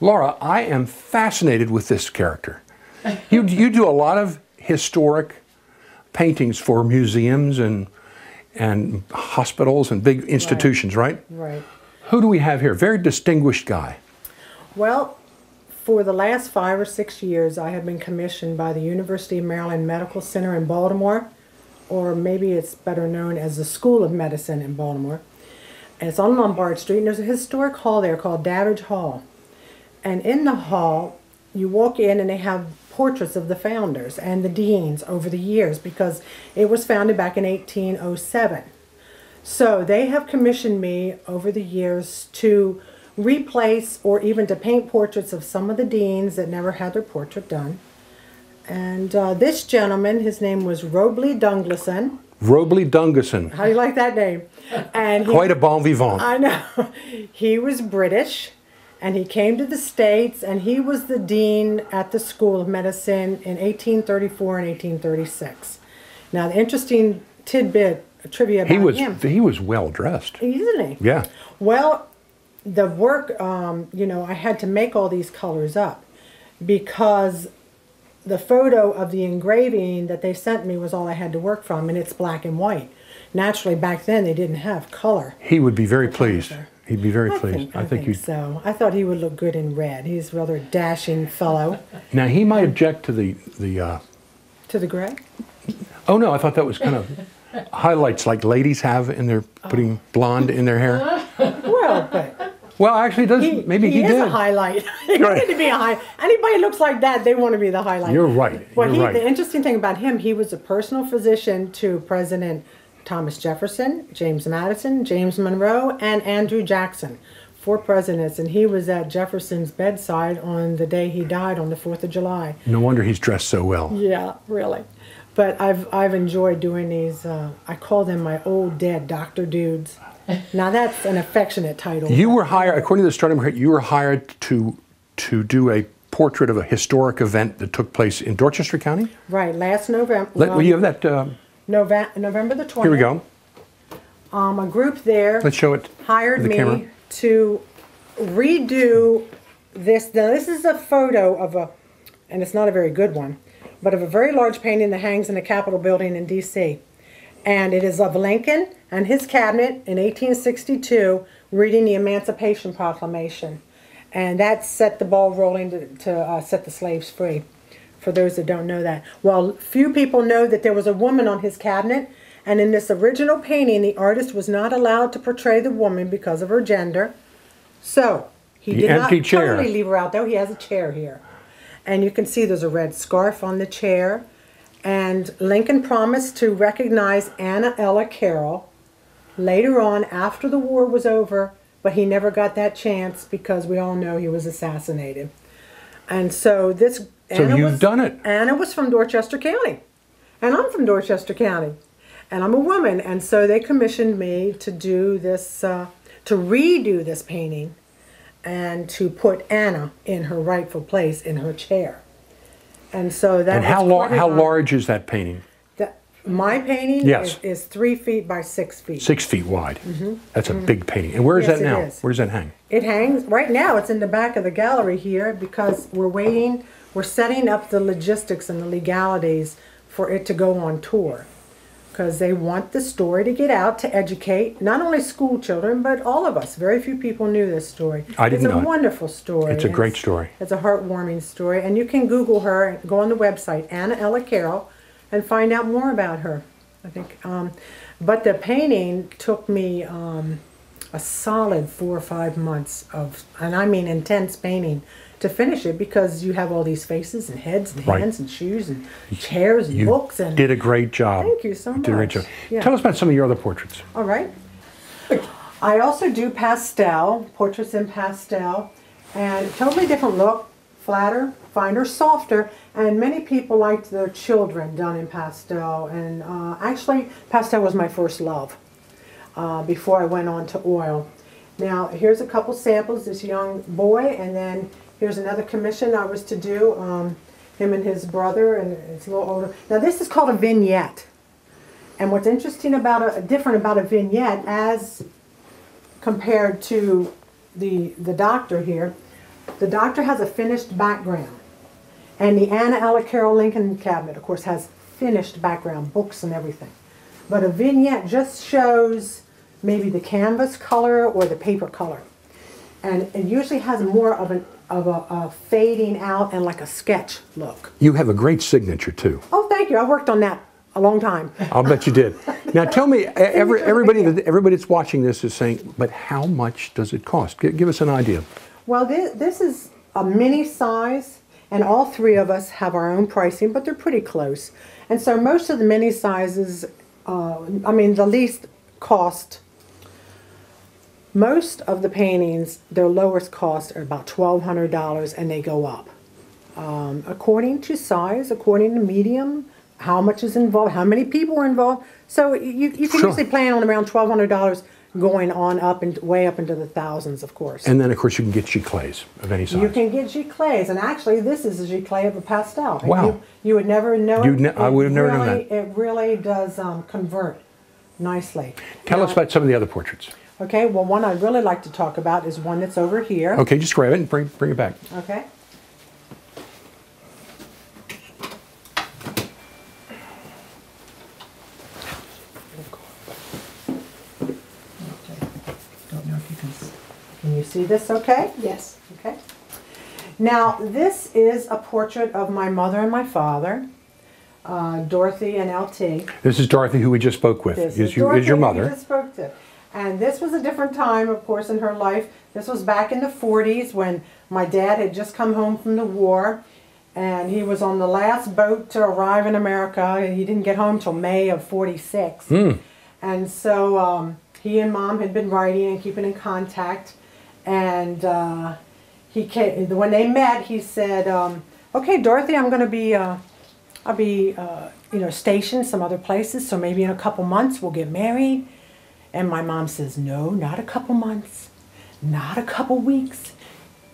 Laura, I am fascinated with this character. You do a lot of historic paintings for museums and hospitals and big institutions, right? Right. Who do we have here? Very distinguished guy. Well, for the last 5 or 6 years, I have been commissioned by the University of Maryland Medical Center in Baltimore, or maybe it's better known as the School of Medicine in Baltimore. And it's on Lombard Street, and there's a historic hall there called Davidge Hall. And in the hall, you walk in and they have portraits of the founders and the deans over the years, because it was founded back in 1807. So they have commissioned me over the years to replace or even to paint portraits of some of the deans that never had their portrait done. And this gentleman, his name was Robley Dungleson. Robley Dungleson. How do you like that name? And Quite a bon vivant. I know. He was British, and he came to the States, and he was the dean at the School of Medicine in 1834 and 1836. Now, the interesting tidbit, trivia about him. He was well dressed. Isn't he? Yeah. Well, the work, you know, I had to make all these colors up because the photo of the engraving that they sent me was all I had to work from, and it's black and white. Naturally, back then they didn't have color. He would be very pleased. He'd be very pleased. I think so. I thought he would look good in red. He's a rather dashing fellow. Now he might object to the To the gray? Oh no, I thought that was kind of highlights like ladies have in their putting blonde in their hair. Well, but Well, actually, maybe he is did. a highlight. He wanted to be a highlight. Anybody who looks like that, they want to be the highlight. You're right. Well, You're right. The interesting thing about him, he was a personal physician to President Thomas Jefferson, James Madison, James Monroe, and Andrew Jackson, 4 presidents. And he was at Jefferson's bedside on the day he died on the 4th of July. No wonder he's dressed so well. Yeah, really. But I've enjoyed doing these. I call them my old dead doctor dudes. Now that's an affectionate title. You were hired, according to the starting point, you were hired to do a portrait of a historic event that took place in Dorchester County? Right, last November. Will you have that? November the 20th. Here we go. A group there Let's show it hired to the me camera. to redo this. Now this is a photo of and it's not a very good one, but of a very large painting that hangs in the Capitol building in D.C. And it is of Lincoln and his cabinet in 1862 reading the Emancipation Proclamation. And that set the ball rolling to set the slaves free, for those that don't know that. Well, few people know that there was a woman on his cabinet, and in this original painting, the artist was not allowed to portray the woman because of her gender. So, he did not totally leave her out, though. He has a chair here. And you can see there's a red scarf on the chair. And Lincoln promised to recognize Anna Ella Carroll later on after the war was over, but he never got that chance because we all know he was assassinated. And so this... So you've done it. Anna was from Dorchester County, and I'm from Dorchester County, and I'm a woman, and so they commissioned me to do this, to redo this painting, and to put Anna in her rightful place in her chair. And so that. And how large is that painting? My painting is 3 feet by 6 feet. 6 feet wide. That's a big painting. And where is that now? Where does that hang? It hangs right now. It's in the back of the gallery here because we're waiting. We're setting up the logistics and the legalities for it to go on tour, because they want the story to get out to educate not only school children but all of us. Very few people knew this story. I didn't know it. It's a wonderful story. It's a great story. It's a heartwarming story, and you can Google her and go on the website Anna Ella Carroll and find out more about her. I think, but the painting took me a solid 4 or 5 months of, and I mean intense painting, to finish it, because you have all these faces and heads and hands and shoes and chairs and books. And did a great job. Thank you so much. Did a great job. Yeah. Tell us about some of your other portraits. All right. I also do pastel, portraits in pastel, and totally different look, flatter, finer, softer, and many people liked their children done in pastel, and actually pastel was my first love before I went on to oil. Now here's a couple samples, this young boy, and then here's another commission I was to do, him and his brother, and it's a little older. Now this is called a vignette, and what's interesting about different about a vignette as compared to the doctor here, The doctor has a finished background. And the Anna Ella Carroll Lincoln cabinet, of course, has finished background, books and everything. But a vignette just shows maybe the canvas color or the paper color. And it usually has more of a fading out and like a sketch look. You have a great signature too. Oh, thank you. I worked on that a long time. I'll bet you did. Now tell me, everybody that's watching this is saying, but how much does it cost? Give us an idea. Well, this is a mini size, and all three of us have our own pricing, but they're pretty close. And so most of the mini sizes, the least cost, most of the paintings, their lowest cost are about $1,200, and they go up. According to size, according to medium, how much is involved, how many people are involved. So you can Sure. usually plan on around $1,200 going on up and way up into the thousands, of course. And then, of course, you can get giclées of any size. You can get giclées, and actually this is a giclée of a pastel. And Wow. You would never know it. I would have never known that. It really does convert nicely. Tell us about some of the other portraits. Okay, well, one I'd really like to talk about is one that's over here. Okay, just grab it and bring it back. Okay. Don't know if you can you see this okay? Yes. Okay. Now, this is a portrait of my mother and my father, Dorothy and LT. This is Dorothy, who we just spoke with. This Is Dorothy your who mother. we just spoke to. And this was a different time, of course, in her life. This was back in the 40s when my dad had just come home from the war. And he was on the last boat to arrive in America. He didn't get home till May of 46. And so he and Mom had been writing and keeping in contact. And he came, when they met, he said, okay, Dorothy, I'm going to be, I'll be, stationed some other places. So maybe in a couple months we'll get married. And my mom says, no, not a couple months, not a couple weeks,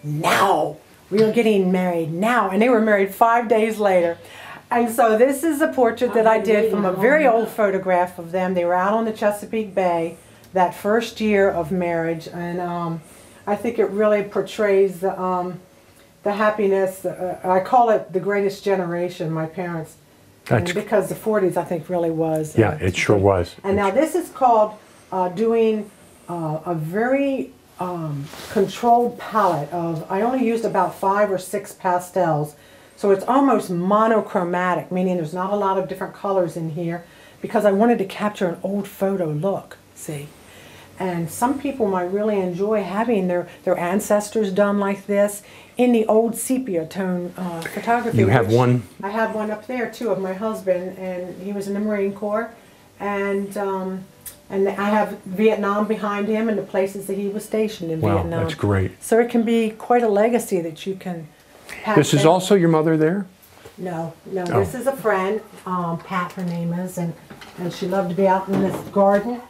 now. We are getting married now. And they were married 5 days later. And so this is a portrait that I did from a very old photograph of them. They were out on the Chesapeake Bay that first year of marriage. And I think it really portrays the happiness. I call it the greatest generation, my parents. And because the 40s, I think, really was. Yeah, it sure was. And now this is called doing a very controlled palette of, I only used about 5 or 6 pastels. So it's almost monochromatic, meaning there's not a lot of different colors in here because I wanted to capture an old photo look, see. And some people might really enjoy having their ancestors done like this in the old sepia tone photography. You have one? I have one up there too of my husband, and he was in the Marine Corps. And I have Vietnam behind him and the places that he was stationed in Vietnam. Wow, that's great. So it can be quite a legacy that you can pass This is down. also your mother there? No, Oh. this is a friend, Pat her name is, and she loved to be out in this garden,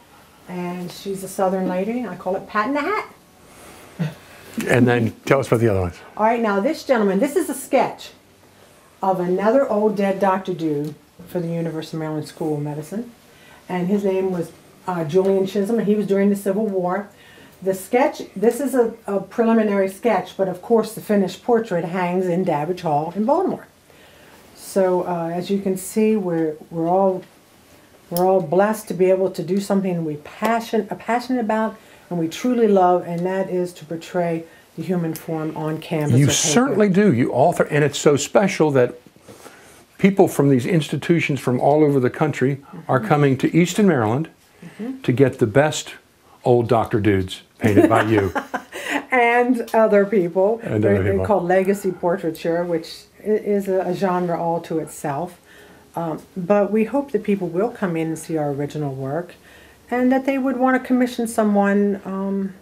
and she's a Southern lady, and I call it Pat in the Hat. And then tell us about the other ones. All right, now this gentleman, this is a sketch of another old dead Dr. Dude for the University of Maryland School of Medicine, and his name was Julian Chisholm, and he was during the Civil War. The sketch, this is a preliminary sketch, but of course the finished portrait hangs in Davidge Hall in Baltimore. So as you can see, we're all blessed to be able to do something we're passionate about and we truly love, and that is to portray the human form on canvas. You certainly do. You author, and it's so special that people from these institutions from all over the country are coming to Easton, Maryland to get the best old Dr. Dudes painted by you. And other people. And other They're people. called legacy portraiture, which is a genre all to itself. But we hope that people will come in and see our original work, and that they would want to commission someone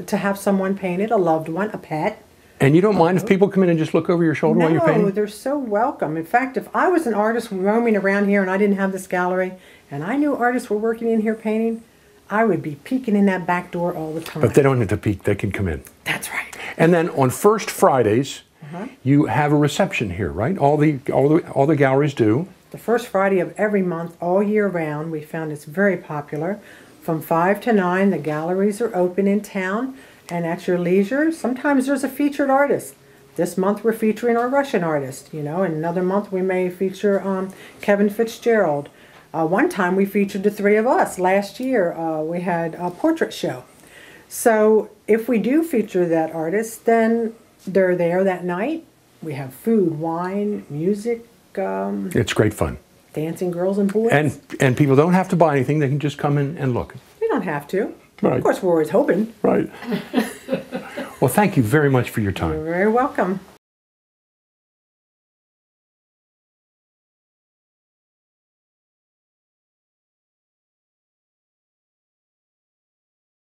to have someone painted, a loved one, a pet. And you don't mind if people come in and just look over your shoulder while you're painting? No, they're so welcome. In fact, if I was an artist roaming around here and I didn't have this gallery, and I knew artists were working in here painting, I would be peeking in that back door all the time. But they don't have to peek, they can come in. That's right. And then on first Fridays, you have a reception here, right? All the galleries do. The first Friday of every month, all year round, we found it's very popular. From 5 to 9, the galleries are open in town, and at your leisure, sometimes there's a featured artist This month we're featuring our Russian artist, you know, and another month we may feature Kevin Fitzgerald. One time we featured the three of us. Last year we had a portrait show. So if we do feature that artist, then they're there that night. We have food, wine, music. It's great fun. Dancing girls and boys. And people don't have to buy anything. They can just come in and look. We don't have to. Right. Of course, we're always hoping. Right. Well, thank you very much for your time. You're very welcome.